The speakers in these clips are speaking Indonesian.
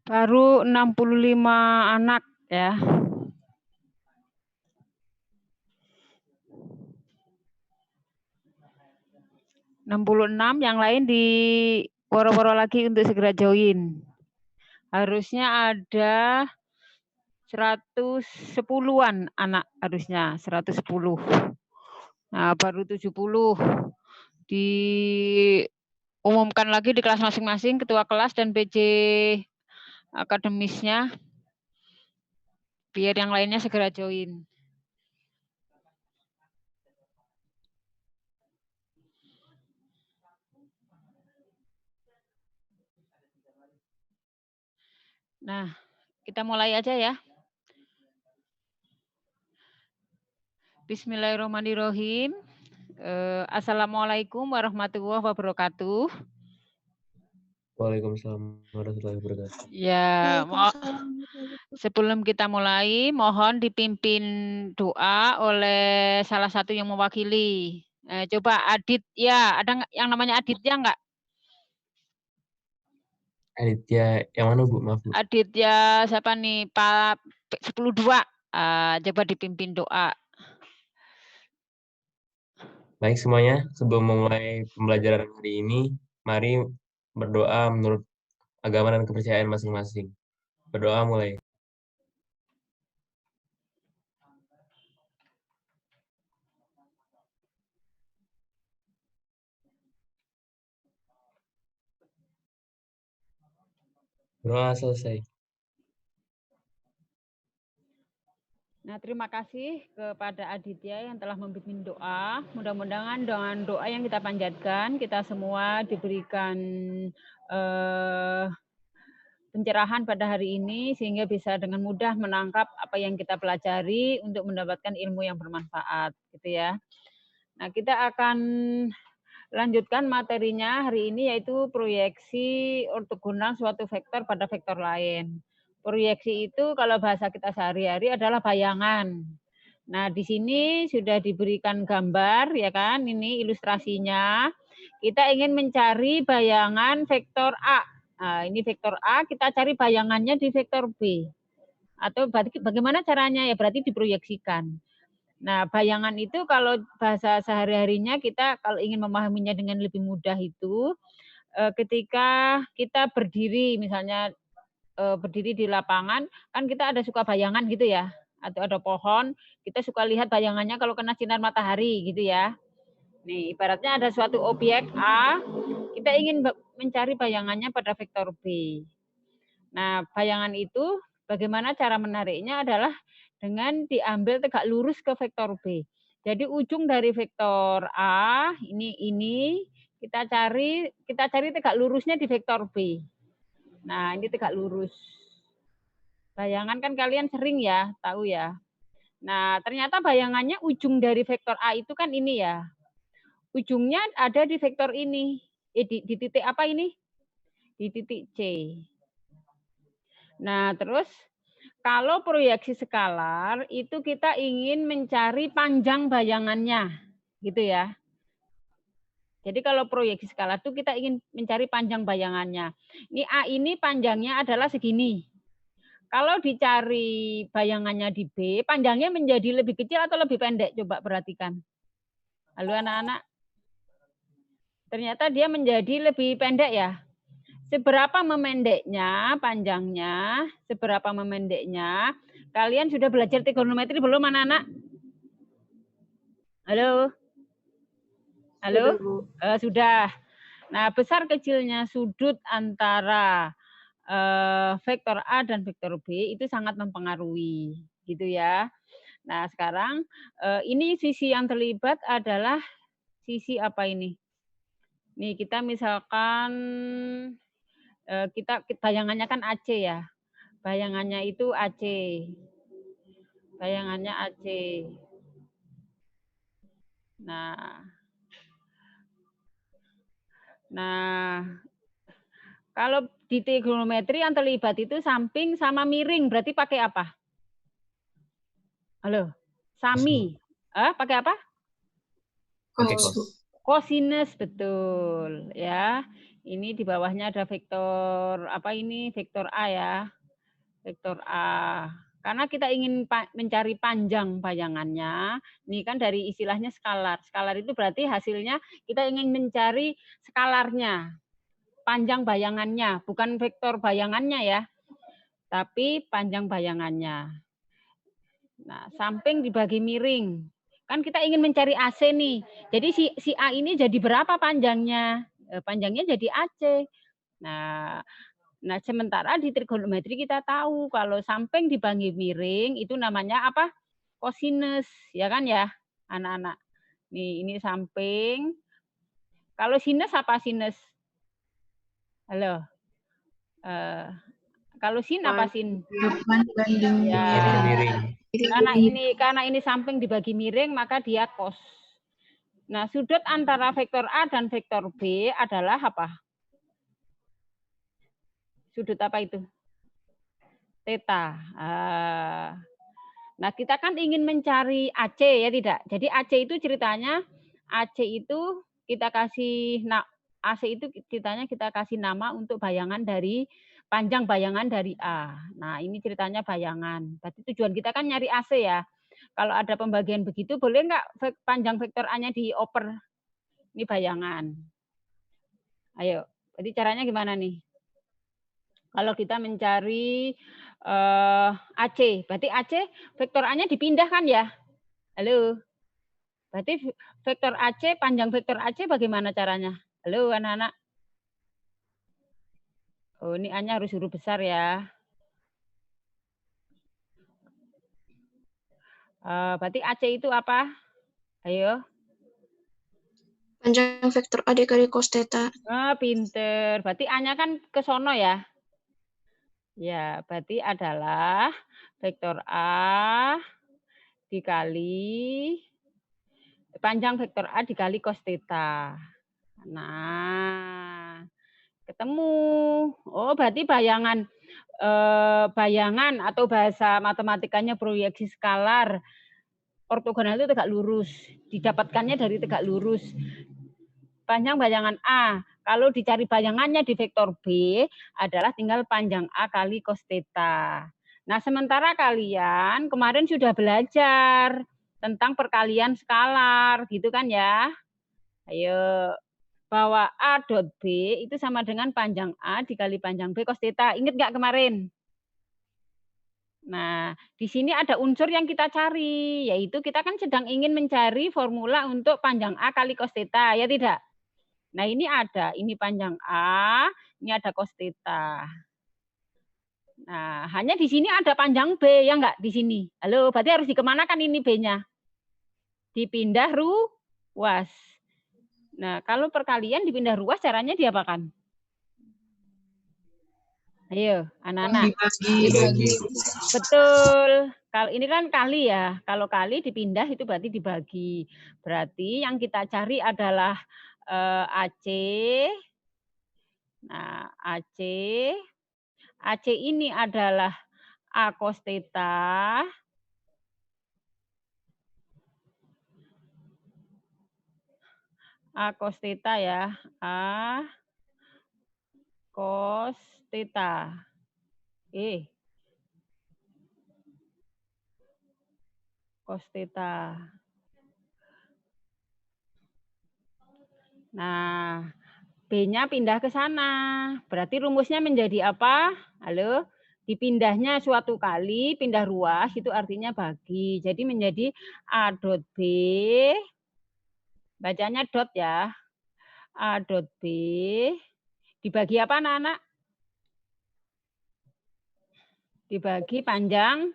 Baru 65 anak ya. ...66, yang lain di woro-woro lagi untuk segera join. Harusnya ada 110-an anak harusnya, 110. Nah, baru 70. Diumumkan lagi di kelas masing-masing, ketua kelas dan PJ akademisnya, biar yang lainnya segera join. Nah, kita mulai aja ya. Bismillahirrahmanirrahim. Assalamualaikum warahmatullahi wabarakatuh. Waalaikumsalam warahmatullahi wabarakatuh. Ya, sebelum kita mulai, mohon dipimpin doa oleh salah satu yang mewakili. Coba Aditya, ada yang namanya Aditya enggak? Aditya yang mana Bu? Maaf Bu. Aditya siapa nih? Pak 102. Coba dipimpin doa. Baik semuanya, sebelum memulai pembelajaran hari ini, mari berdoa menurut agama dan kepercayaan masing-masing. Berdoa mulai. Doa selesai. Nah, terima kasih kepada Aditya yang telah membimbing doa. Mudah-mudahan dengan doa yang kita panjatkan, kita semua diberikan pencerahan pada hari ini, sehingga bisa dengan mudah menangkap apa yang kita pelajari untuk mendapatkan ilmu yang bermanfaat, gitu ya. Nah, kita akan lanjutkan materinya hari ini, yaitu proyeksi ortogonal suatu vektor pada vektor lain. Proyeksi itu kalau bahasa kita sehari-hari adalah bayangan. Nah, di sini sudah diberikan gambar, ya kan? Ini ilustrasinya. Kita ingin mencari bayangan vektor A. Nah, ini vektor A, kita cari bayangannya di vektor B. Atau bagaimana caranya? Ya berarti diproyeksikan. Nah, bayangan itu kalau bahasa sehari-harinya kita kalau ingin memahaminya dengan lebih mudah itu, ketika kita berdiri, misalnya berdiri di lapangan, kan kita ada suka bayangan gitu ya, atau ada pohon, kita suka lihat bayangannya kalau kena sinar matahari gitu ya. Nih, ibaratnya ada suatu objek A, kita ingin mencari bayangannya pada vektor B. Nah, bayangan itu bagaimana cara menariknya adalah dengan diambil tegak lurus ke vektor B. Jadi ujung dari vektor A ini kita cari tegak lurusnya di vektor B. Nah, ini tegak lurus. Bayangan kan kalian sering ya, tahu ya. Nah, ternyata bayangannya ujung dari vektor A itu kan ini ya. Ujungnya ada di vektor ini. Di titik apa ini? Di titik C. Nah, terus kalau proyeksi skalar itu kita ingin mencari panjang bayangannya, gitu ya. Jadi kalau proyeksi skalar itu kita ingin mencari panjang bayangannya. Ini A ini panjangnya adalah segini. Kalau dicari bayangannya di B, panjangnya menjadi lebih kecil atau lebih pendek? Coba perhatikan. Halo anak-anak. Ternyata dia menjadi lebih pendek ya. Seberapa memendeknya panjangnya, seberapa memendeknya. Kalian sudah belajar trigonometri belum anak-anak? Halo? Halo? Sudah. Nah, besar kecilnya sudut antara vektor A dan vektor B itu sangat mempengaruhi, gitu ya. Nah, sekarang ini sisi yang terlibat adalah sisi apa ini? Nih, kita misalkan kita bayangannya kan AC ya. Bayangannya itu AC. Bayangannya AC. Nah, kalau di trigonometri yang terlibat itu samping sama miring, berarti pakai apa? Halo, sami. Pakai apa? Pakai cos. Kosinus, betul ya. Ini di bawahnya ada vektor apa ini? Vektor A ya. Vektor A. Karena kita ingin mencari panjang bayangannya, ini kan dari istilahnya skalar. Skalar itu berarti hasilnya kita ingin mencari skalarnya, panjang bayangannya, bukan vektor bayangannya ya, tapi panjang bayangannya. Nah, samping dibagi miring. Kan kita ingin mencari AC nih. Jadi si A ini jadi berapa panjangnya? Panjangnya jadi AC. Nah, sementara di trigonometri kita tahu kalau samping dibagi miring itu namanya apa? Kosinus, ya kan ya, anak-anak. Nih, ini samping. Kalau sinus apa sinus? Halo. Kalau sin apa sin? Ya. Karena ini samping dibagi miring maka dia cos. Nah, sudut antara vektor A dan vektor B adalah apa? Sudut apa itu? Theta. Nah, kita kan ingin mencari AC ya tidak? Jadi AC itu ceritanya, AC itu kita kasih, AC itu ceritanya kita kasih nama untuk bayangan dari, panjang bayangan dari A. Nah, ini ceritanya bayangan. Berarti tujuan kita kan nyari AC ya. Kalau ada pembagian begitu, boleh nggak panjang vektor A-nya dioper? Ini bayangan. Ayo, jadi caranya gimana nih? Kalau kita mencari AC, berarti AC vektor A-nya dipindah kan ya? Halo? Berarti vektor AC, panjang vektor AC bagaimana caranya? Halo anak-anak? Oh, ini A-nya harus huruf besar ya. Berarti AC itu apa? Ayo. Panjang vektor A dikali cos theta. Pinter. Berarti A-nya kan ke sono ya? Ya, berarti adalah vektor A dikali panjang vektor A dikali cos theta. Nah, ketemu. Oh, berarti bayangan atau bahasa matematikanya proyeksi skalar ortogonal itu tegak lurus. Didapatkannya dari tegak lurus. Panjang bayangan A. Kalau dicari bayangannya di vektor B adalah tinggal panjang A kali cos theta. Nah, sementara kalian kemarin sudah belajar tentang perkalian skalar, gitu kan ya? Ayo, bahwa A dot B itu sama dengan panjang A dikali panjang B cos theta. Ingat nggak kemarin? Nah, di sini ada unsur yang kita cari, yaitu kita kan sedang ingin mencari formula untuk panjang A kali cos theta, ya tidak? Nah, ini ada, ini panjang A, ini ada cos theta. Nah, hanya di sini ada panjang B, ya enggak di sini? Halo, berarti harus dikemanakan ini B-nya? Dipindah ruas. Nah, kalau perkalian dipindah ruas, caranya diapakan? Ayo, anak-anak. Betul. Kalau ini kan kali ya. Kalau kali dipindah itu berarti dibagi. Berarti yang kita cari adalah AC. Nah, AC. AC ini adalah A cos theta. A cos theta ya. A cos theta. Cos theta. Nah, B-nya pindah ke sana. Berarti rumusnya menjadi apa? Halo? Dipindahnya suatu kali, pindah ruas, itu artinya bagi. Jadi menjadi A dot B. Bacanya dot ya. A dot B. Dibagi apa anak-anak? Dibagi panjang.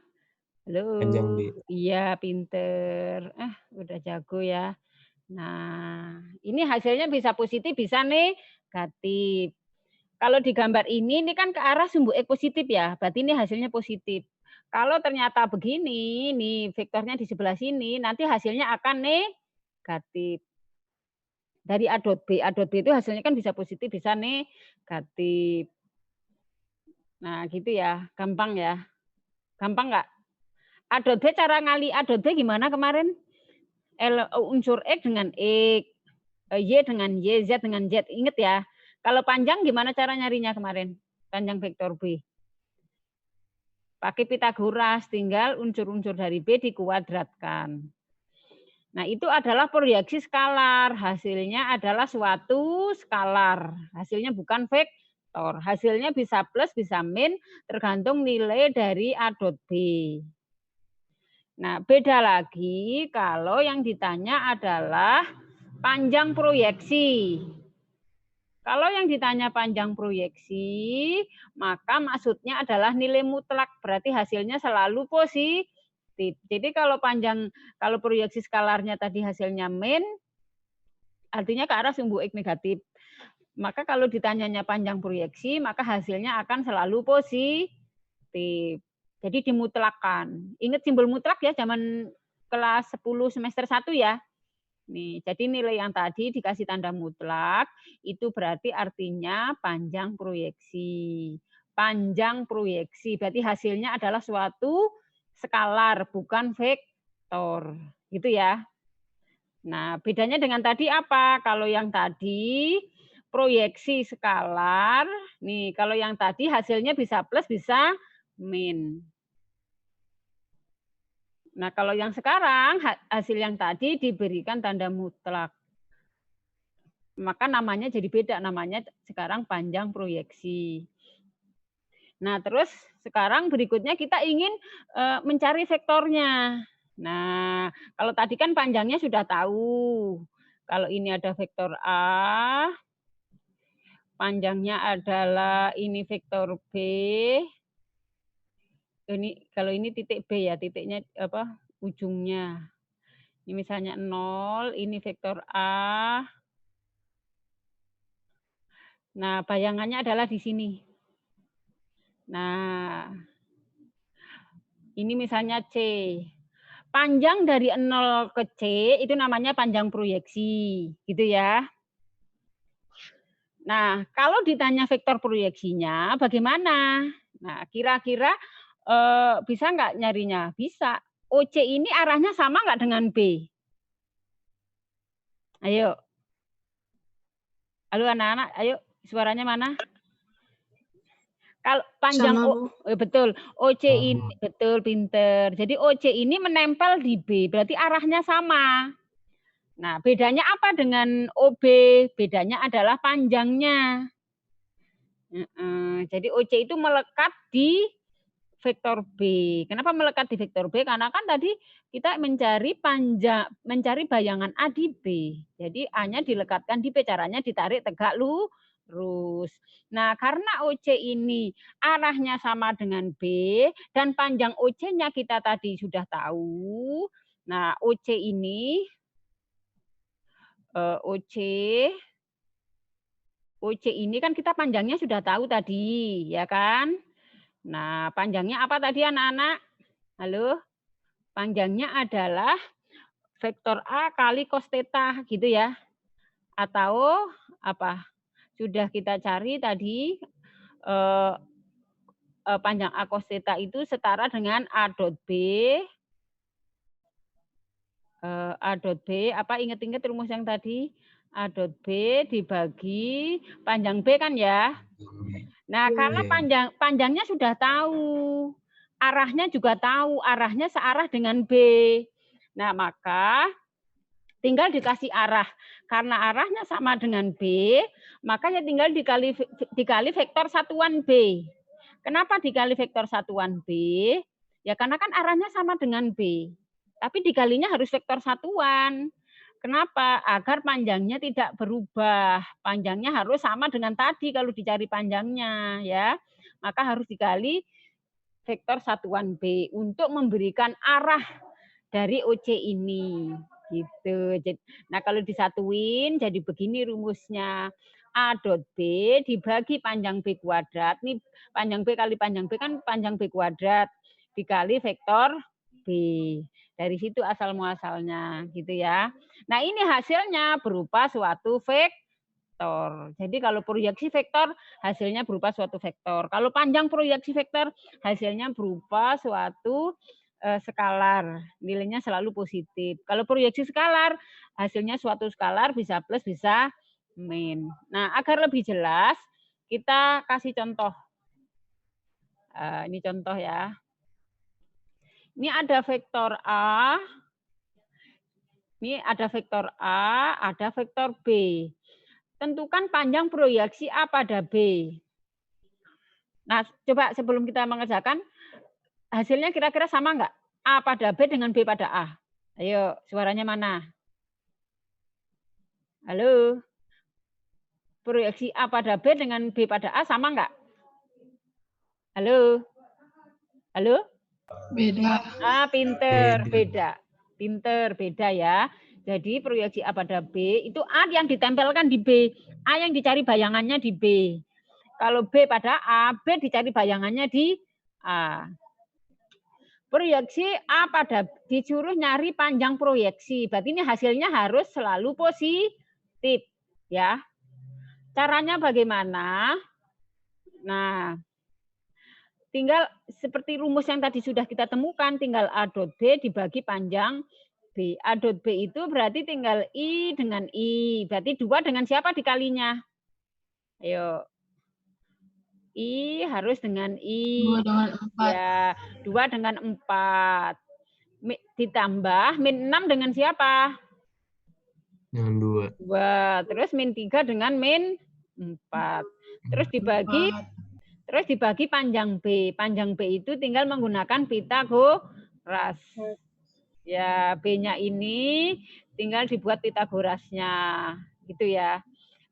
Halo? Panjang B. Iya, pinter. Udah jago ya. Nah, ini hasilnya bisa positif, bisa negatif. Kalau di gambar ini kan ke arah sumbu X positif ya, berarti ini hasilnya positif. Kalau ternyata begini, nih vektornya di sebelah sini, nanti hasilnya akan negatif. Dari A dot B itu hasilnya kan bisa positif, bisa negatif. Nah, gitu ya, gampang ya. Gampang nggak? A dot B, cara ngali A dot B gimana kemarin? Unsur X dengan X, Y dengan Y, Z dengan Z. Ingat ya. Kalau panjang gimana cara nyarinya kemarin? Panjang vektor B. Pakai Pitagoras, tinggal unsur-unsur dari B dikuadratkan. Nah, itu adalah proyeksi skalar. Hasilnya adalah suatu skalar. Hasilnya bukan vektor. Hasilnya bisa plus, bisa min, tergantung nilai dari A dot B. Nah, beda lagi kalau yang ditanya adalah panjang proyeksi. Kalau yang ditanya panjang proyeksi, maka maksudnya adalah nilai mutlak, berarti hasilnya selalu positif. Jadi kalau proyeksi skalarnya tadi hasilnya min, artinya ke arah sumbu X negatif. Maka kalau ditanyanya panjang proyeksi, maka hasilnya akan selalu positif. Jadi dimutlakan. Ingat simbol mutlak ya, zaman kelas 10 semester 1 ya. Nih, jadi nilai yang tadi dikasih tanda mutlak, itu berarti artinya panjang proyeksi. Panjang proyeksi, berarti hasilnya adalah suatu skalar, bukan vektor. Gitu ya. Nah, bedanya dengan tadi apa? Kalau yang tadi proyeksi skalar, nih kalau yang tadi hasilnya bisa plus, bisa min. Nah, kalau yang sekarang, hasil yang tadi diberikan tanda mutlak. Maka namanya jadi beda, namanya sekarang panjang proyeksi. Nah, terus sekarang berikutnya kita ingin mencari vektornya. Nah, kalau tadi kan panjangnya sudah tahu. Kalau ini ada vektor A, panjangnya adalah ini vektor B. Kalau ini titik B ya, titiknya apa? Ujungnya. Ini misalnya 0, ini vektor A. Nah, bayangannya adalah di sini. Nah, ini misalnya C. Panjang dari 0 ke C itu namanya panjang proyeksi, gitu ya. Nah, kalau ditanya vektor proyeksinya bagaimana? Nah, kira-kira bisa nggak nyarinya? Bisa. OC ini arahnya sama nggak dengan B? Ayo. Halo anak-anak, ayo suaranya mana? Kalau panjang betul, OC ini betul pinter. Jadi OC ini menempel di B, berarti arahnya sama. Nah, bedanya apa dengan OB? Bedanya adalah panjangnya. Jadi OC itu melekat di vektor B. Kenapa melekat di vektor B? Karena kan tadi kita mencari bayangan A di B. Jadi A-nya dilekatkan di B, caranya ditarik tegak lurus. Nah, karena OC ini arahnya sama dengan B dan panjang OC-nya kita tadi sudah tahu. Nah, OC ini OC ini kan kita panjangnya sudah tahu tadi, ya kan? Nah, panjangnya apa tadi anak-anak? Halo? Panjangnya adalah vektor A kali cos theta, gitu ya. Atau apa? Sudah kita cari tadi panjang A cos theta itu setara dengan A dot B. A dot B, apa ingat-ingat rumus yang tadi? A dot B dibagi panjang B kan ya? Nah, karena panjangnya sudah tahu, arahnya juga tahu, arahnya searah dengan B. Nah, maka tinggal dikasih arah. Karena arahnya sama dengan B, maka ya tinggal dikali vektor satuan B. Kenapa dikali vektor satuan B? Ya karena kan arahnya sama dengan B. Tapi dikalinya harus vektor satuan. Kenapa? Agar panjangnya tidak berubah. Panjangnya harus sama dengan tadi kalau dicari panjangnya, ya. Maka harus dikali vektor satuan B untuk memberikan arah dari OC ini, gitu. Nah, kalau disatuin jadi begini rumusnya. A dot B dibagi panjang B kuadrat. Ini panjang B kali panjang B kan panjang B kuadrat dikali vektor B. Dari situ asal muasalnya, gitu ya. Nah, ini hasilnya berupa suatu vektor. Jadi kalau proyeksi vektor, hasilnya berupa suatu vektor. Kalau panjang proyeksi vektor, hasilnya berupa suatu skalar. Nilainya selalu positif. Kalau proyeksi skalar, hasilnya suatu skalar bisa plus, bisa min. Nah, agar lebih jelas, kita kasih contoh. Ini contoh ya. Ini ada vektor A, ini ada vektor A, ada vektor B. Tentukan panjang proyeksi A pada B. Nah, coba sebelum kita mengerjakan, hasilnya kira-kira sama nggak? A pada B dengan B pada A. Ayo, suaranya mana? Halo? Proyeksi A pada B dengan B pada A sama nggak? Halo? Halo? Beda. Pinter, beda. Pinter, beda ya. Jadi proyeksi A pada B, itu A yang ditempelkan di B. A yang dicari bayangannya di B. Kalau B pada A, B dicari bayangannya di A. Proyeksi A pada disuruh nyari panjang proyeksi. Berarti ini hasilnya harus selalu positif. Ya. Caranya bagaimana? Nah, tinggal seperti rumus yang tadi sudah kita temukan, tinggal A dot B dibagi panjang B. A dot B itu berarti tinggal I dengan I. Berarti 2 dengan siapa dikalinya? Ayo. I harus dengan I. 2 dengan 4. Ya, 2 dengan 4. Ditambah min 6 dengan siapa? Dengan 2. 2. Terus min 3 dengan min 4. Terus dibagi panjang B. Panjang B itu tinggal menggunakan Pitagoras. Ya, B-nya ini tinggal dibuat Pitagorasnya. Gitu ya.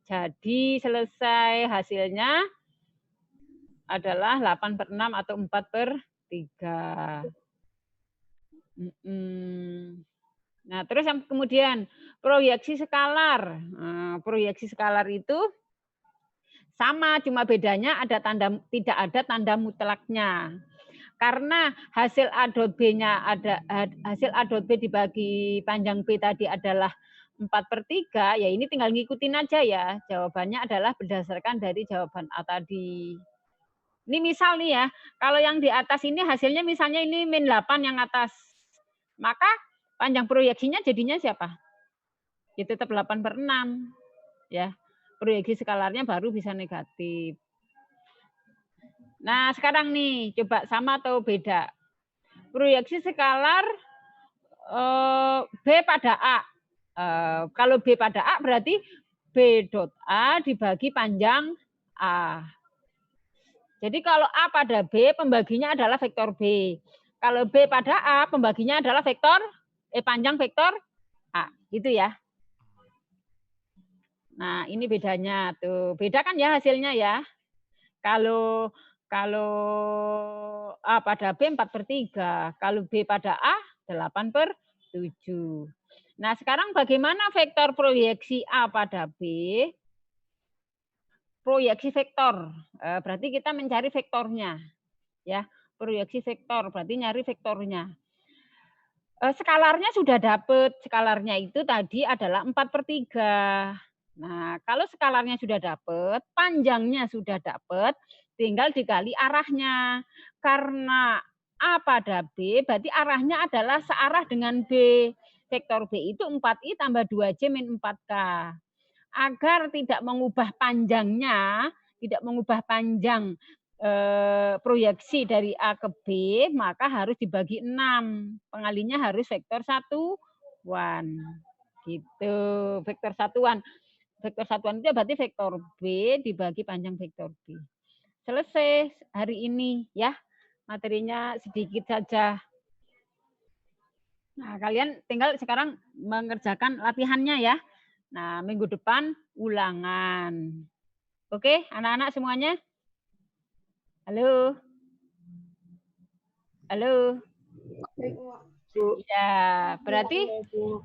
Jadi selesai hasilnya adalah 8/6 atau 4/3. Nah, terus yang kemudian proyeksi skalar. Nah, proyeksi skalar itu sama, cuma bedanya ada tidak ada tanda mutlaknya. Karena hasil A dot B-nya hasil A dot B dibagi panjang B tadi adalah 4/3, ya ini tinggal ngikutin aja ya. Jawabannya adalah berdasarkan dari jawaban A tadi. Ini misal nih ya, kalau yang di atas ini hasilnya misalnya ini min 8 yang atas. Maka panjang proyeksinya jadinya siapa? Ya tetap 8/6. Ya. Proyeksi skalarnya baru bisa negatif. Nah, sekarang nih, coba sama atau beda? Proyeksi skalar B pada A. Kalau B pada A berarti B dot A dibagi panjang A. Jadi kalau A pada B, pembaginya adalah vektor B. Kalau B pada A, pembaginya adalah panjang vektor A. Gitu ya. Nah, ini bedanya tuh. Beda kan ya hasilnya ya. Kalau A pada B 4/3, kalau B pada A 8/7. Nah, sekarang bagaimana vektor proyeksi A pada B? Proyeksi vektor. Berarti kita mencari vektornya. Ya, proyeksi vektor berarti nyari vektornya. Skalarnya sudah dapat. Skalarnya itu tadi adalah 4/3. Nah, kalau skalarnya sudah dapat, panjangnya sudah dapat, tinggal dikali arahnya. Karena A pada B, berarti arahnya adalah searah dengan B. Vektor B itu 4I tambah 2J min 4K. Agar tidak mengubah panjangnya, tidak mengubah panjang proyeksi dari A ke B, maka harus dibagi 6. Pengalinya harus vektor satuan. Gitu, vektor satuan. Vektor satuan itu berarti vektor B dibagi panjang vektor B. Selesai hari ini ya. Materinya sedikit saja. Nah, kalian tinggal sekarang mengerjakan latihannya ya. Nah, minggu depan ulangan. Oke, anak-anak semuanya? Halo? Halo? Ya, berarti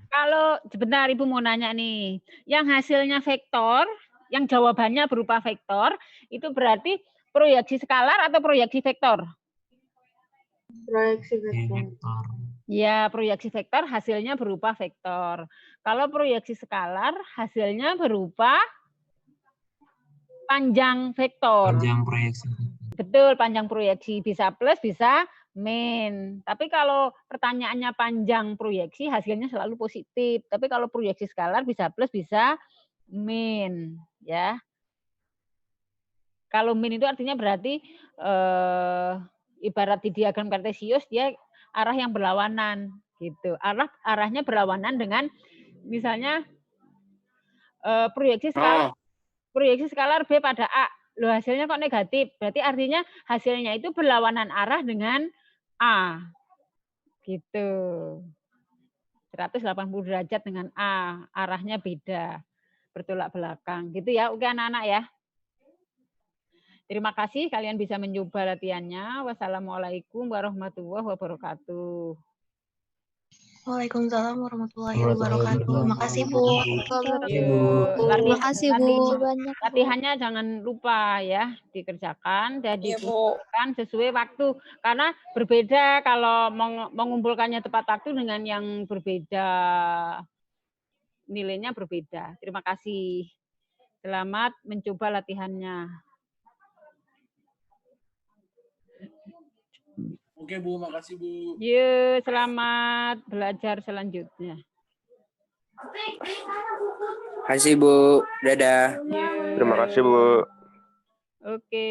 kalau sebentar Ibu mau nanya nih, yang hasilnya vektor, yang jawabannya berupa vektor, itu berarti proyeksi skalar atau proyeksi vektor? Proyeksi vektor. Ya, proyeksi vektor hasilnya berupa vektor. Kalau proyeksi skalar hasilnya berupa panjang vektor. Panjang proyeksi. Betul, panjang proyeksi bisa plus, bisa min. Tapi kalau pertanyaannya panjang proyeksi, hasilnya selalu positif. Tapi kalau proyeksi skalar bisa plus, bisa min, ya. Kalau min itu artinya berarti ibarat di diagram kartesius dia arah yang berlawanan gitu. Arahnya berlawanan dengan misalnya proyeksi skalar B pada A. Loh, hasilnya kok negatif? Berarti artinya hasilnya itu berlawanan arah dengan A. Gitu. 180 derajat dengan A, arahnya beda. Bertolak belakang. Gitu ya. Oke anak-anak ya. Terima kasih kalian bisa mencoba latihannya. Wassalamualaikum warahmatullahi wabarakatuh. Waalaikumsalam warahmatullahi wabarakatuh. Terima kasih, Bu. Terima kasih, Bu. Latihannya jangan lupa ya dikerjakan dan dikumpulkan sesuai waktu. Karena berbeda kalau mengumpulkannya tepat waktu dengan yang berbeda. Nilainya berbeda. Terima kasih. Selamat mencoba latihannya. Oke Bu, makasih Bu. Yuk, selamat belajar selanjutnya. Kasih Bu, dadah. Yuk. Terima kasih, Bu. Oke.